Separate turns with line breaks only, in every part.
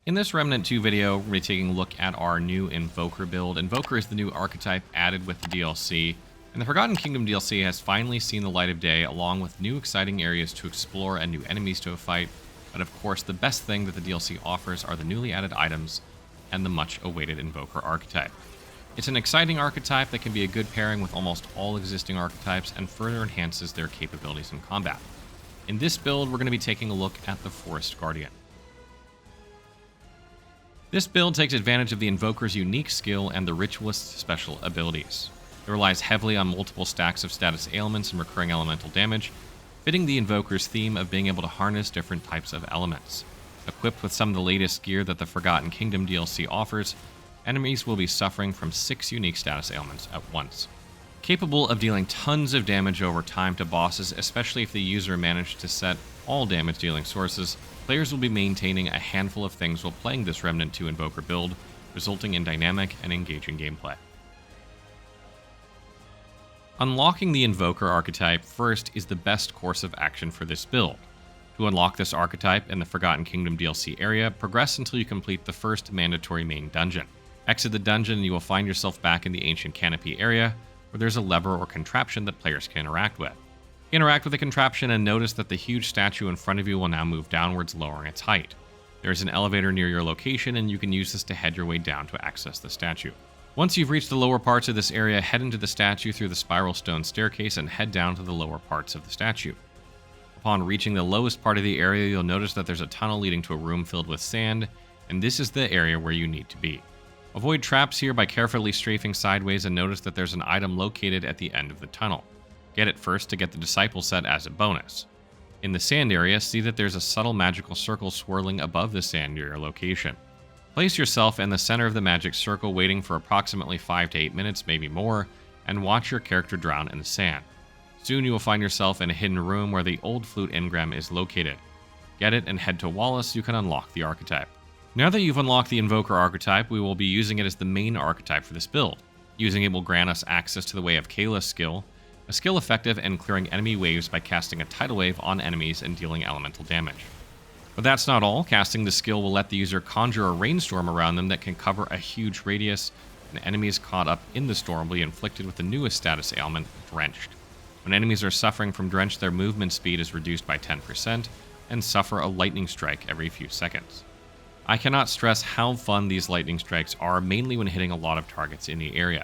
In this Remnant 2 video, we're going to be taking a look at our new Invoker build. Invoker is the new archetype added with the DLC, and the Forgotten Kingdom DLC has finally seen the light of day, along with new exciting areas to explore and new enemies to fight. But of course, the best thing that the DLC offers are the newly added items and the much-awaited Invoker archetype. It's an exciting archetype that can be a good pairing with almost all existing archetypes and further enhances their capabilities in combat. In this build, we're going to be taking a look at the Forest Guardian. This build takes advantage of the Invoker's unique skill and the Ritualist's special abilities. It relies heavily on multiple stacks of status ailments and recurring elemental damage, fitting the Invoker's theme of being able to harness different types of elements. Equipped with some of the latest gear that the Forgotten Kingdom DLC offers, enemies will be suffering from 6 unique status ailments at once. Capable of dealing tons of damage over time to bosses, especially if the user managed to set all damage dealing sources, players will be maintaining a handful of things while playing this Remnant 2 Invoker build, resulting in dynamic and engaging gameplay. Unlocking the Invoker archetype first is the best course of action for this build. To unlock this archetype in the Forgotten Kingdom DLC area, progress until you complete the first mandatory main dungeon. Exit the dungeon and you will find yourself back in the Ancient Canopy area, where there's a lever or contraption that players can interact with. Interact with the contraption and notice that the huge statue in front of you will now move downwards, lowering its height. There is an elevator near your location, and you can use this to head your way down to access the statue. Once you've reached the lower parts of this area, head into the statue through the spiral stone staircase and head down to the lower parts of the statue. Upon reaching the lowest part of the area, you'll notice that there's a tunnel leading to a room filled with sand, and this is the area where you need to be. Avoid traps here by carefully strafing sideways and notice that there's an item located at the end of the tunnel. Get it first to get the Disciple set as a bonus. In the sand area, see that there's a subtle magical circle swirling above the sand near your location. Place yourself in the center of the magic circle, waiting for approximately 5 to 8 minutes, maybe more, and watch your character drown in the sand. Soon you will find yourself in a hidden room where the old flute engram is located. Get it and head to Wallace so you can unlock the archetype. Now that you've unlocked the Invoker archetype, we will be using it as the main archetype for this build. Using it will grant us access to the Way of Kayla skill, a skill effective in clearing enemy waves by casting a tidal wave on enemies and dealing elemental damage. But that's not all. Casting the skill will let the user conjure a rainstorm around them that can cover a huge radius, and enemies caught up in the storm will be inflicted with the newest status ailment, Drenched. When enemies are suffering from Drenched, their movement speed is reduced by 10% and suffer a lightning strike every few seconds. I cannot stress how fun these lightning strikes are, mainly when hitting a lot of targets in the area.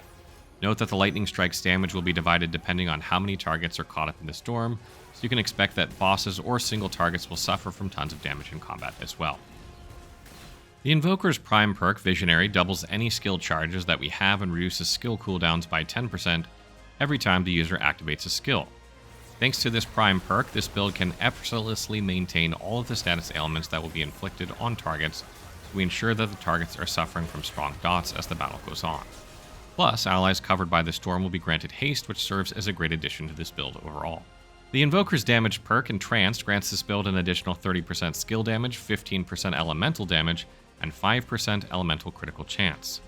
Note that the lightning strike's damage will be divided depending on how many targets are caught up in the storm, so you can expect that bosses or single targets will suffer from tons of damage in combat as well. The Invoker's prime perk, Visionary, doubles any skill charges that we have and reduces skill cooldowns by 10% every time the user activates a skill. Thanks to this prime perk, this build can effortlessly maintain all of the status ailments that will be inflicted on targets, so we ensure that the targets are suffering from strong dots as the battle goes on. Plus, allies covered by the storm will be granted haste, which serves as a great addition to this build overall. The Invoker's damage perk, Entranced, grants this build an additional 30% skill damage, 15% elemental damage, and 5% elemental critical chance.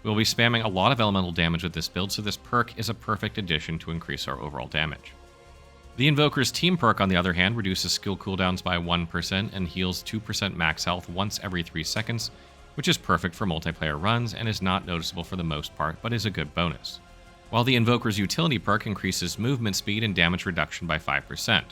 We'll be spamming a lot of elemental damage with this build, so this perk is a perfect addition to increase our overall damage. The Invoker's team perk, on the other hand, reduces skill cooldowns by 1% and heals 2% max health once every 3 seconds, which is perfect for multiplayer runs and is not noticeable for the most part, but is a good bonus. While the Invoker's utility perk increases movement speed and damage reduction by 5%.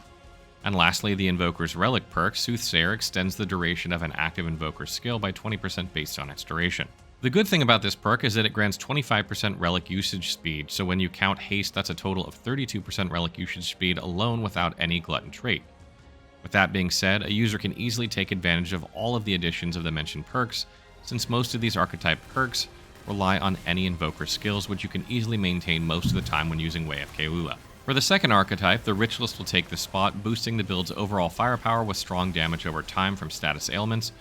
And lastly, the Invoker's relic perk, Soothsayer, extends the duration of an active Invoker skill by 20% based on its duration. The good thing about this perk is that it grants 25% relic usage speed, so when you count haste, that's a total of 32% relic usage speed alone without any glutton trait. With that being said, a user can easily take advantage of all of the additions of the mentioned perks, since most of these archetype perks rely on any Invoker skills, which you can easily maintain most of the time when using Way of Kayla. For the second archetype, the Ritualist will take the spot, boosting the build's overall firepower with strong damage over time from status ailments,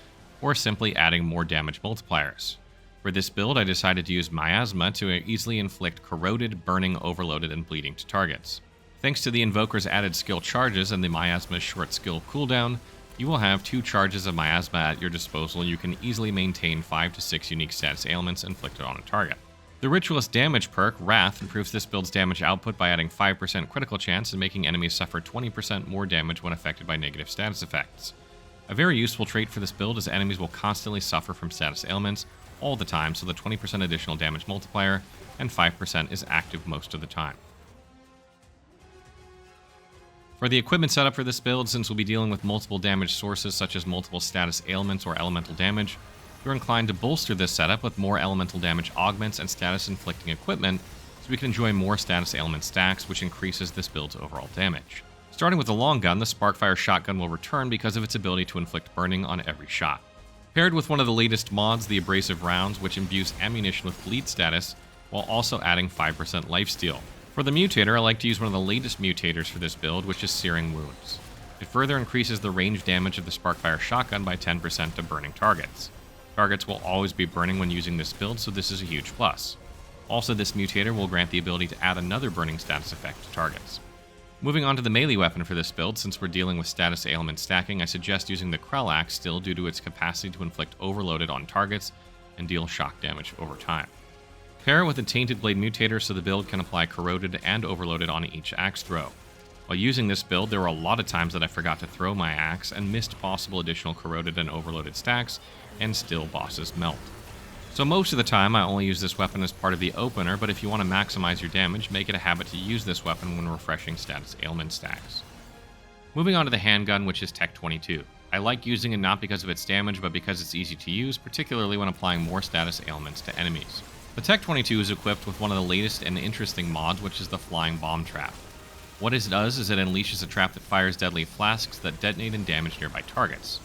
or simply adding more damage multipliers. For this build, I decided to use Miasma to easily inflict corroded, burning, overloaded, and bleeding to targets. Thanks to the Invoker's added skill charges and the Miasma's short skill cooldown, you will have 2 charges of Miasma at your disposal, and you can easily maintain 5 to 6 unique status ailments inflicted on a target. The Ritualist damage perk, Wrath, improves this build's damage output by adding 5% critical chance and making enemies suffer 20% more damage when affected by negative status effects. A very useful trait for this build is enemies will constantly suffer from status ailments all the time, so the 20% additional damage multiplier and 5% is active most of the time. For the equipment setup for this build, since we'll be dealing with multiple damage sources such as multiple status ailments or elemental damage, we're inclined to bolster this setup with more elemental damage augments and status inflicting equipment so we can enjoy more status ailment stacks, which increases this build's overall damage. Starting with the long gun, the Sparkfire shotgun will return because of its ability to inflict burning on every shot. Paired with one of the latest mods, the Abrasive Rounds, which imbues ammunition with bleed status, while also adding 5% lifesteal. For the mutator, I like to use one of the latest mutators for this build, which is Searing Wounds. It further increases the range damage of the Sparkfire shotgun by 10% to burning targets. Targets will always be burning when using this build, so this is a huge plus. Also, this mutator will grant the ability to add another burning status effect to targets. Moving on to the melee weapon for this build, since we're dealing with status ailment stacking, I suggest using the Krell Axe still due to its capacity to inflict overloaded on targets and deal shock damage over time. Pair it with a Tainted Blade mutator so the build can apply corroded and overloaded on each axe throw. While using this build, there were a lot of times that I forgot to throw my axe and missed possible additional corroded and overloaded stacks, and still bosses melt. So most of the time I only use this weapon as part of the opener, but if you want to maximize your damage, make it a habit to use this weapon when refreshing status ailment stacks. Moving on to the handgun, which is Tech 22. I like using it not because of its damage, but because it's easy to use, particularly when applying more status ailments to enemies. The Tech 22 is equipped with one of the latest and interesting mods, which is the Flying Bomb Trap. What it does is it unleashes a trap that fires deadly flasks that detonate and damage nearby targets.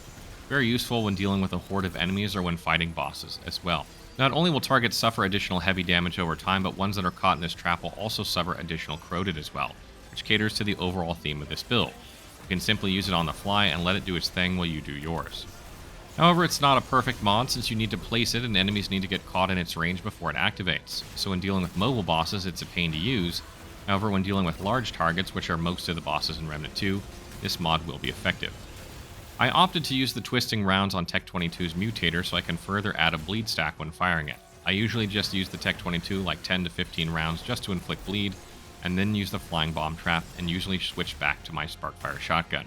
Very useful when dealing with a horde of enemies or when fighting bosses as well. Not only will targets suffer additional heavy damage over time, but ones that are caught in this trap will also suffer additional corroded as well, which caters to the overall theme of this build. You can simply use it on the fly and let it do its thing while you do yours. However, it's not a perfect mod since you need to place it and enemies need to get caught in its range before it activates, so when dealing with mobile bosses it's a pain to use. However, when dealing with large targets, which are most of the bosses in Remnant 2, this mod will be effective. I opted to use the Twisting Rounds on Tech 22's mutator so I can further add a bleed stack when firing it. I usually just use the Tech 22 like 10 to 15 rounds just to inflict bleed, and then use the Flying Bomb Trap and usually switch back to my Sparkfire shotgun.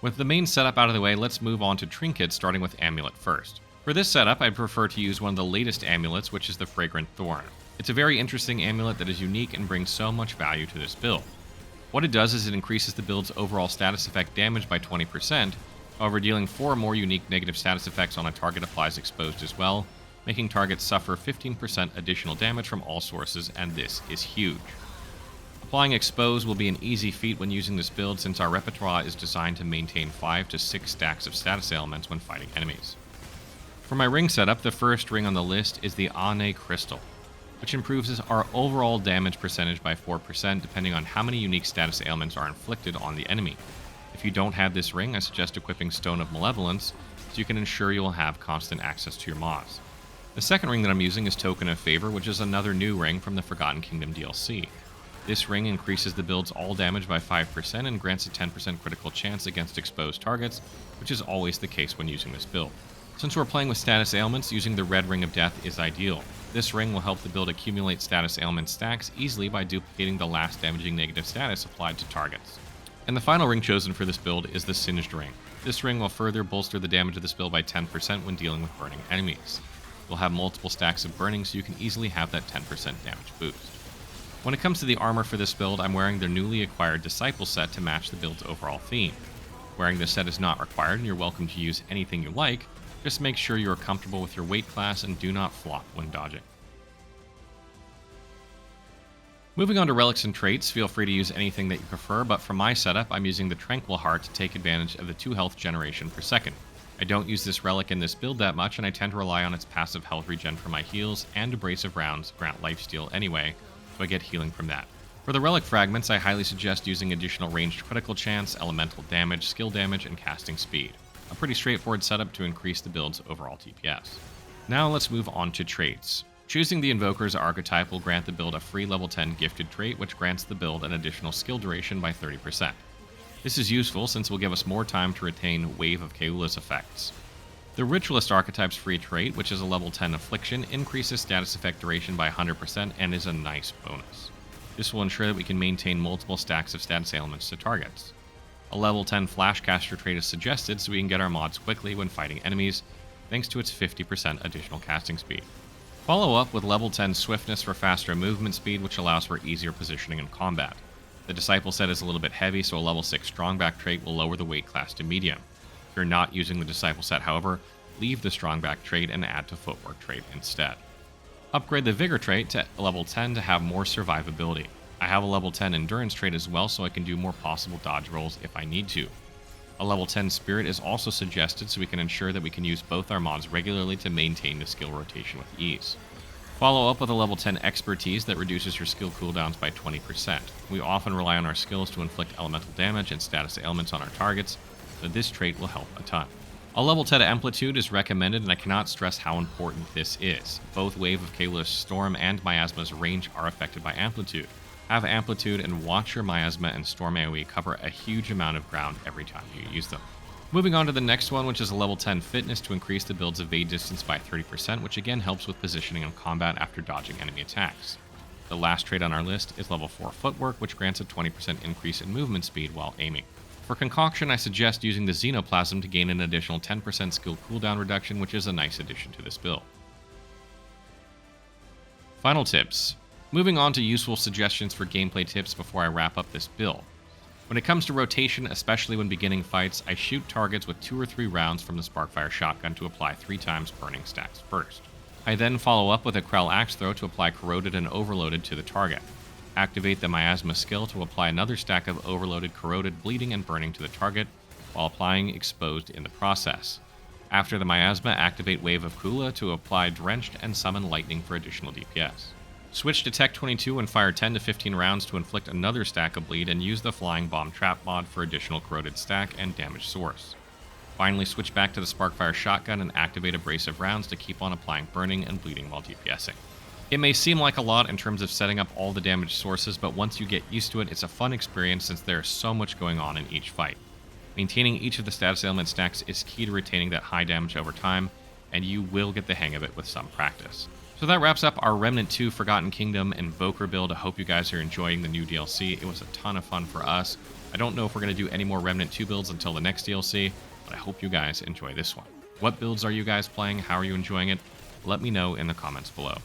With the main setup out of the way, let's move on to trinkets, starting with Amulet first. For this setup, I'd prefer to use one of the latest amulets, which is the Fragrant Thorn. It's a very interesting amulet that is unique and brings so much value to this build. What it does is it increases the build's overall status effect damage by 20%, however dealing 4 more unique negative status effects on a target applies exposed as well, making targets suffer 15% additional damage from all sources, and this is huge. Applying Expose will be an easy feat when using this build since our repertoire is designed to maintain 5 to 6 stacks of status ailments when fighting enemies. For my ring setup, the first ring on the list is the Ane Crystal, which improves our overall damage percentage by 4% depending on how many unique status ailments are inflicted on the enemy. If you don't have this ring, I suggest equipping Stone of Malevolence so you can ensure you will have constant access to your mods. The second ring that I'm using is Token of Favor, which is another new ring from the Forgotten Kingdom DLC. This ring increases the build's all damage by 5% and grants a 10% critical chance against exposed targets, which is always the case when using this build. Since we're playing with status ailments, using the Red Ring of Death is ideal. This ring will help the build accumulate status ailment stacks easily by duplicating the last damaging negative status applied to targets. And the final ring chosen for this build is the Singed Ring. This ring will further bolster the damage of this build by 10% when dealing with burning enemies. You'll have multiple stacks of burning, so you can easily have that 10% damage boost. When it comes to the armor for this build, I'm wearing their newly acquired Disciple set to match the build's overall theme. Wearing this set is not required, and you're welcome to use anything you like. Just make sure you are comfortable with your weight class and do not flop when dodging. Moving on to relics and traits, feel free to use anything that you prefer, but for my setup, I'm using the Tranquil Heart to take advantage of the 2 health generation per second. I don't use this relic in this build that much, and I tend to rely on its passive health regen for my heals, and Abrasive Rounds grant lifesteal anyway, so I get healing from that. For the relic fragments, I highly suggest using additional ranged critical chance, elemental damage, skill damage, and casting speed. A pretty straightforward setup to increase the build's overall TPS. Now let's move on to traits. Choosing the Invoker's archetype will grant the build a free level 10 gifted trait, which grants the build an additional skill duration by 30%. This is useful since it will give us more time to retain Wave of Keula's effects. The Ritualist archetype's free trait, which is a level 10 affliction, increases status effect duration by 100% and is a nice bonus. This will ensure that we can maintain multiple stacks of status ailments to targets. A level 10 Flashcaster trait is suggested so we can get our mods quickly when fighting enemies, thanks to its 50% additional casting speed. Follow up with level 10 Swiftness for faster movement speed, which allows for easier positioning in combat. The Disciple set is a little bit heavy, so a level 6 Strongback trait will lower the weight class to medium. If you're not using the Disciple set, however, leave the Strongback trait and add to Footwork trait instead. Upgrade the Vigor trait to level 10 to have more survivability. I have a level 10 Endurance trait as well, so I can do more possible dodge rolls if I need to. A level 10 Spirit is also suggested so we can ensure that we can use both our mods regularly to maintain the skill rotation with ease. Follow up with a level 10 Expertise that reduces your skill cooldowns by 20%. We often rely on our skills to inflict elemental damage and status ailments on our targets, so this trait will help a ton. A level 10 Amplitude is recommended, and I cannot stress how important this is. Both Wave of Kalos Storm and Miasma's range are affected by Amplitude. Have Amplitude and watch your Miasma and Storm AoE cover a huge amount of ground every time you use them. Moving on to the next one, which is a level 10 Fitness to increase the build's evade distance by 30%, which again helps with positioning in combat after dodging enemy attacks. The last trait on our list is level 4 Footwork, which grants a 20% increase in movement speed while aiming. For Concoction, I suggest using the Xenoplasm to gain an additional 10% skill cooldown reduction, which is a nice addition to this build. Final tips. Moving on to useful suggestions for gameplay tips before I wrap up this build. When it comes to rotation, especially when beginning fights, I shoot targets with 2 or 3 rounds from the Sparkfire shotgun to apply 3 times burning stacks first. I then follow up with a Krell Axe Throw to apply Corroded and Overloaded to the target. Activate the Miasma skill to apply another stack of Overloaded, Corroded, Bleeding, and Burning to the target, while applying Exposed in the process. After the Miasma, activate Wave of Kula to apply Drenched and summon Lightning for additional DPS. Switch to Tech 22 and fire 10 to 15 rounds to inflict another stack of bleed, and use the Flying Bomb Trap mod for additional corroded stack and damage source. Finally, switch back to the Sparkfire shotgun and activate abrasive rounds to keep on applying burning and bleeding while DPSing. It may seem like a lot in terms of setting up all the damage sources, but once you get used to it, it's a fun experience since there is so much going on in each fight. Maintaining each of the status element stacks is key to retaining that high damage over time, and you will get the hang of it with some practice. So that wraps up our Remnant 2 Forgotten Kingdom Invoker build. I hope you guys are enjoying the new DLC. It was a ton of fun for us. I don't know if we're going to do any more Remnant 2 builds until the next DLC, but I hope you guys enjoy this one. What builds are you guys playing? How are you enjoying it? Let me know in the comments below.